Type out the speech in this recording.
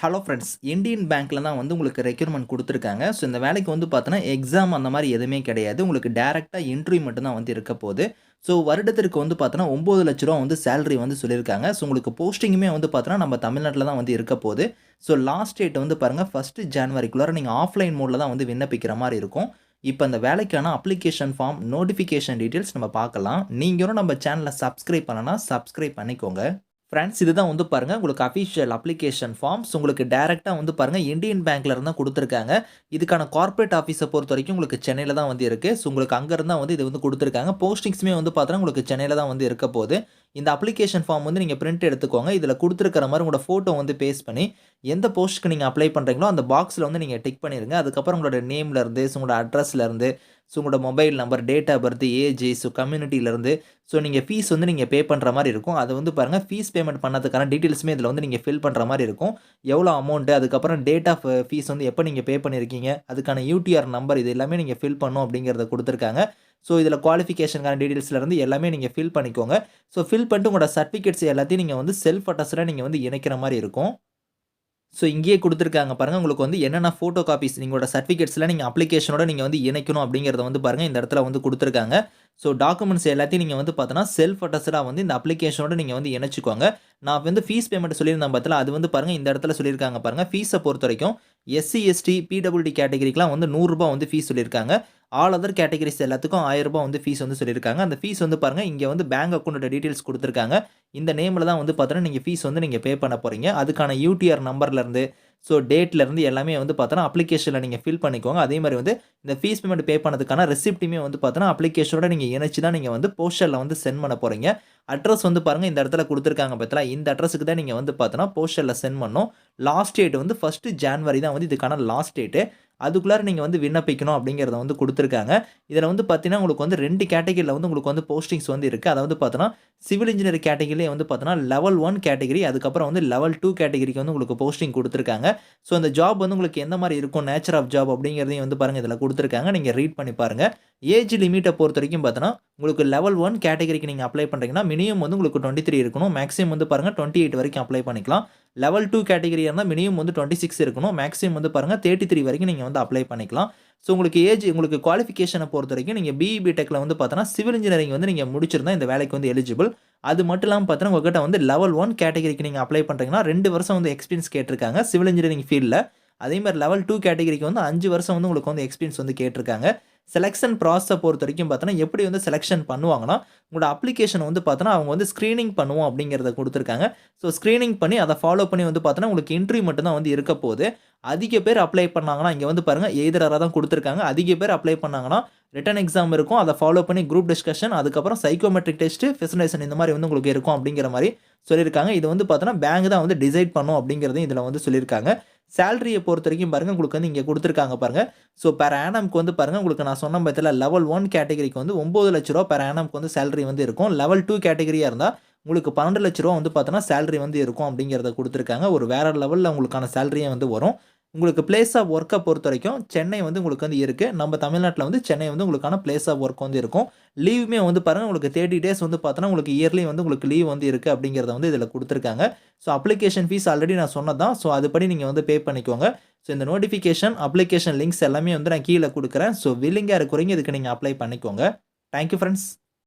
Hello friends, Indian பேங்க்ல தான் வந்து உங்களுக்கு ரெக்ரூட்மெண்ட் குடுத்துருக்காங்க. ஸோ இந்த வேலைக்கு வந்து பார்த்தோன்னா, எக்ஸாம் அந்த மாரி எதுவுமே கிடையாது. உங்களுக்கு டைரக்ட்டா இன்டர்வியூ மட்டும் தான் வந்து இருக்க போது. ஸோ வருடத்திற்கு வந்து பார்த்தோன்னா, ரூ. 9,00,000 வந்து சேலரி வந்து சொல்லியிருக்காங்க. ஸோ உங்களுக்கு போஸ்டிங்குமே வந்து பார்த்தோன்னா, நம்ம தமிழ்நாட்ல தான் வந்து இருக்க போது. ஸோ லாஸ்ட் டேட் வந்து பாருங்க 1 ஜனவரிக்குள்ளார நீங்க ஆஃப்லைன் மோட்ல தான் வந்து விண்ணப்பிக்கிற மாரி இருக்கும். இப்ப அந்த வேலைக்கான அப்ளிகேஷன் ஃபார்ம், நோட்டிஃபிகேஷன் டீட்டெயில்ஸ் நம்ம பார்க்கலாம். நீங்க இன்னும் நம்ம சேனல சப்ஸ்கிரைப் பண்ணலனா, சப்ஸ்கிரைப் பண்ணிக்கோங்க. ஃபிரெண்ட்ஸ் இதுதான் வந்து பாருங்க உங்களுக்கு அஃபிஷியல் அப்ளிகேஷன் ஃபார்ம்ஸ் உங்களுக்கு டைரக்ட்டா வந்து பாருங்க இந்தியன் பேங்க்ல இருந்து தான் குடுத்துருக்காங்க. இதுக்கான கார்ப்பரேட் ஆஃபீஸ பொறுத்தவரைக்கும் உங்களுக்கு சென்னையில தான் வந்து இருக்கு. ஸோ உங்களுக்கு அங்க இருந்து தான் வந்து இது வந்து குடுத்துருக்காங்க. போஸ்டிங்ஸுமே வந்து பார்த்தீங்கன்னா உங்களுக்கு சென்னையில தான் வந்து இருக்க போது. இந்த அப்ளிகேஷன் ஃபார்ம் வந்து நீங்க பிரிண்ட் எடுத்துக்கோங்க. இதுல குடுத்துருக்கிற மாரி உங்களோட ஃபோட்டோ வந்து பேஸ்ட் பண்ணி, எந்த போஸ்ட்க்கு நீங்க அப்ளை பண்றீங்களோ அந்த பாக்ஸ்ல வந்து நீங்க டிக் பண்ணிருங்க. அதுக்கப்புறம் உங்களோட நேம்ல இருந்து, உங்களோட அட்ரஸ்ல இருந்து, உங்களோட mobile number, date of birth, age, கம்யூனிட்டில இருந்து நீங்க ஃபீஸ் வந்து நீங்க பே பண்ற மாரி இருக்கும். அது வந்து பாருங்க ஃபீஸ் பேமெண்ட் பண்ணதுக்கான டீட்டெயில்ஸுமே இதுல வந்து நீங்க ஃபில் பண்ற மாரி இருக்கும். எவ்வளோ அமௌண்ட், அதுக்கப்புறம் டேட் ஆஃப் ஃபீஸ் வந்து எப்ப நீங்க பே பண்ணியிருக்கீங்க, அதுக்கான யூடிஆர் நம்பர் இது எல்லாமே நீங்க ஃபில் பண்ணணும் அப்படிங்கிறத குடுத்துருக்காங்க. ஸோ இதில குவாலிஃபிகேஷனுக்கான டீட்டெயில்ஸ்ல இருந்து எல்லாமே நீங்க ஃபில் பண்ணிக்கோங்க. ஸோ ஃபில் பண்ணிட்டு உங்களோட சர்டிஃபிகேட்ஸ் எல்லாத்தையும் நீங்க வந்து செல்ஃப் அட்டஸ்டடா நீங்க வந்து இணைக்கிற மாரி இருக்கும். ஸோ இங்கேயே குடுத்துருக்காங்க பாருங்க. உங்களுக்கு வந்து என்னென்ன ஃபோட்டோ காப்பீஸ் உங்களோட சர்டிஃபிகேட்ஸ்ல நீங்க அப்ளிகேஷனோட நீங்க வந்து இணைக்கணும் அப்படிங்கிறத வந்து பாருங்க இந்த இடத்துல வந்து குடுத்துருக்காங்க. ஸோ டாக்குமெண்ட்ஸ் எல்லாத்தையும் நீங்க வந்து பார்த்தோன்னா, செல்ஃப் அட்டஸ்டடா வந்து இந்த அப்ளிகேஷனோட நீங்க வந்து இணைச்சுக்கோங்க. நான் வந்து ஃபீஸ் பேமெண்ட் சொல்லியிருந்தேன் பார்த்தீங்களா, அது வந்து பாருங்க இந்த இடத்துல சொல்லியிருக்காங்க பாருங்க. ஃபீஸ பொறுத்தவரைக்கும் எஸ்சி, எஸ்டி, பிடபிள்யூடி கேட்டகரிக்குலாம் வந்து ரூ. 100 வந்து ஃபீஸ் சொல்லியிருக்காங்க. ஆல் அதர் கேட்டகரிஸ் எல்லாத்துக்கும் ரூ. 1000 வந்து ஃபீஸ் வந்து சொல்லியிருக்காங்க. அந்த ஃபீஸ் வந்து பாருங்க இங்க வந்து பேங்க் அக்கவுண்டோட டீட்டெயில்ஸ் குடுத்துருக்காங்க. இந்த நேம்ல தான் வந்து பார்த்தோன்னா, நீங்க ஃபீஸ் வந்து நீங்க பே பண்ண போறீங்க. அதுக்கான யூடிஆர் நம்பர்ல இருந்து டேட்ல இருந்து எல்லாமே வந்து பார்த்தோன்னா, அப்ளிகேஷன்ல நீங்க ஃபில் பண்ணிக்கோங்க. அதே மாரி வந்து இந்த ஃபீஸ் பேமெண்ட் பே பண்ணதுக்கான ரெசிப்ட்டுமே வந்து பார்த்தோன்னா, அப்ளிகேஷனோட நீங்க இணைச்சு தான் நீங்க வந்து போஸ்டல்ல வந்து சென்ட் பண்ண போறீங்க. அட்ரஸ் வந்து பாருங்க இந்த இடத்துல குடுத்துருக்காங்க பார்த்தீங்களா, இந்த அட்ரஸ்க்கு தான் நீங்க வந்து பார்த்தோன்னா, போஸ்டல்ல சென்ட் பண்ணணும். லாஸ்ட் டேட் வந்து 1 ஜான்வரி தான் வந்து இதுக்கான லாஸ்ட் டேட்டு. அதுக்குள்ளார நீங்க வந்து விண்ணப்பிக்கணும் அப்படிங்கிறத வந்து குடுத்துருக்காங்க. இதுல வந்து பார்த்தீங்கன்னா, உங்களுக்கு வந்து 2 கேட்டகரில வந்து உங்களுக்கு வந்து போஸ்டிங்ஸ் வந்து இருக்கு. அதாவது பார்த்தோன்னா, சிவில் இன்ஜினியர் கேட்டகரியிலே வந்து பார்த்தோன்னா, லெவல் 1 கேட்டகரி அதுக்கப்புறம் வந்து லெவல் 2 கேட்டகரிக்கு வந்து உங்களுக்கு போஸ்டிங் குடுத்துருக்காங்க. ஸோ அந்த ஜாப் வந்து உங்களுக்கு எந்த மாரி இருக்கும், நேச்சர் ஆஃப் ஜாப் அப்படிங்கிறதையும் வந்து பாருங்க இதுல குடுத்துருக்காங்க. நீங்க ரீட் பண்ணி பாருங்க. ஏஜ் லிமிட்ட பொறுத்தவரைக்கும் பார்த்தோன்னா, உங்களுக்கு லெவல் 1 கேட்டகரிக்கு நீங்க அப்ளை பண்றீங்கன்னா, மினிமம் வந்து உங்களுக்கு 23 இருக்கணும். மேக்ஸிமம் வந்து பாருங்க 28 வரைக்கும் அப்ளை பண்ணிக்கலாம். லெவல் 2 கேட்டகரியா இருந்தா மினிமம் வந்து 26 இருக்கணும். மேக்ஸிமம் வந்து பாருங்க 33 வரைக்கும் நீங்க வந்து அப்ளை பண்ணிக்கலாம். ஸோ உங்களுக்கு ஏஜ் உங்களுக்கு குவாலிஃபிகேஷன பொறுத்தவரைக்கும் நீங்க பிஇ, பிடெக்ல வந்து பார்த்தோன்னா, சிவில் இன்ஜினியரிங் வந்து நீங்க முடிச்சிருந்தா இந்த வேலைக்கு வந்து எலிஜிபிள். அது மட்டும் இல்லாம பார்த்தோன்னா, உங்ககிட்ட வந்து லெவல் 1 கேட்டகரிக்கு நீங்க அப்ளை பண்றீங்கன்னா, 2 வருஷம் வந்து எக்ஸ்பீரியன்ஸ் கேட்டிருக்காங்க சிவில் இன்ஜினியரிங் ஃபீல்ட்ல. அதே மாரி லெவல் 2 கேட்டகரிக்கு வந்து 5 வருஷம் வந்து உங்களுக்கு வந்து எக்ஸ்பீரியன்ஸ் வந்து கேட்டிருக்காங்க. செலக்ஷன் ப்ராசஸ பொறுத்தவரைக்கும் பார்த்தோன்னா, எப்படி வந்து செலக்ஷன் பண்ணுவாங்கன்னா, உங்களோட அப்ளிகேஷன் வந்து பார்த்தோன்னா, அவங்க வந்து ஸ்கிரீனிங் பண்ணுவோம் அப்படிங்கிறத குடுத்துருக்காங்க. ஸோ ஸ்கிரீனிங் பண்ணி அத ஃபாலோ பண்ணி வந்து பார்த்தோன்னா, உங்களுக்கு இன்டர்வியூ மட்டும் தான் வந்து இருக்க போது. அதிக பேர் அப்ளை பண்ணாங்கன்னா, இங்க வந்து பாருங்க எய்தரா தான் குடுத்துருக்காங்க. அதிக பேர் அப்ளை பண்ணாங்கன்னா, ரிட்டன் எக்ஸாம் இருக்கும். அத ஃபாலோ பண்ணி குரூப் டிஸ்கஷன், அதுக்கப்புறம் சைக்கோமெட்ரிக் டெஸ்ட், பிரசன்டேஷன் இந்த மாரி வந்து உங்களுக்கு இருக்கும் அப்படிங்கிற மாரி சொல்லியிருக்காங்க. இது வந்து பார்த்தோன்னா, பேங்க் தான் வந்து டிசைட் பண்ணும் அப்படிங்கிறதையும் இதுல வந்து சொல்லியிருக்காங்க. சேலரிய பொறுத்தவரைக்கும் பாருங்க, உங்களுக்கு வந்து இங்க குடுத்துருக்காங்க பாருங்க. பெர் ஆனம்க்கு வந்து பாருங்க, உங்களுக்கு நான் சொன்னேன் பார்த்தீங்களா, லெவல் 1 கேட்டகரிக்கு வந்து ரூ. 9,00,000 பெர் ஆனம்க்கு வந்து சேலரி வந்து இருக்கும். லெவல் 2 கேட்டகரியா இருந்தா, உங்களுக்கு ரூ. 12,00,000 வந்து பார்த்தோன்னா, சேலரி வந்து இருக்கும் அப்படிங்கிறத குடுத்துருக்காங்க. ஒரு வேற லெவல்ல உங்களுக்கான சேலரியே வந்து வரும். உங்களுக்கு பிளேஸ் ஆஃப் வொர்க்க பொறுத்தவரைக்கும் சென்னை வந்து உங்களுக்கு வந்து இருக்கு. நம்ம தமிழ்நாட்ல வந்து சென்னை வந்து உங்களுக்கான பிளேஸ் ஆஃப் வொர்க் வந்து இருக்கும். லீவுமே வந்து பாருங்க, உங்களுக்கு 30 டேஸ் வந்து பார்த்தோன்னா, உங்களுக்கு இயர்லி வந்து உங்களுக்கு லீவ் வந்து இருக்கு அப்படிங்கிறத வந்து இதில குடுத்துருக்காங்க. அப்ளிகேஷன் ஃபீஸ் ஆல்ரெடி நான் சொன்னது தான். அதுபடி நீங்க வந்து பே பண்ணிக்கோங்க. இந்த நோட்டிஃபிகேஷன், அப்ளிகேஷன் லிங்க்ஸ் எல்லாமே வந்து நான் கீழ குடுக்குறேன். வில்லிங்கா இருக்கிறவங்க இதுக்கு நீங்க அப்ளை பண்ணிக்கோங்க. Thank you friends.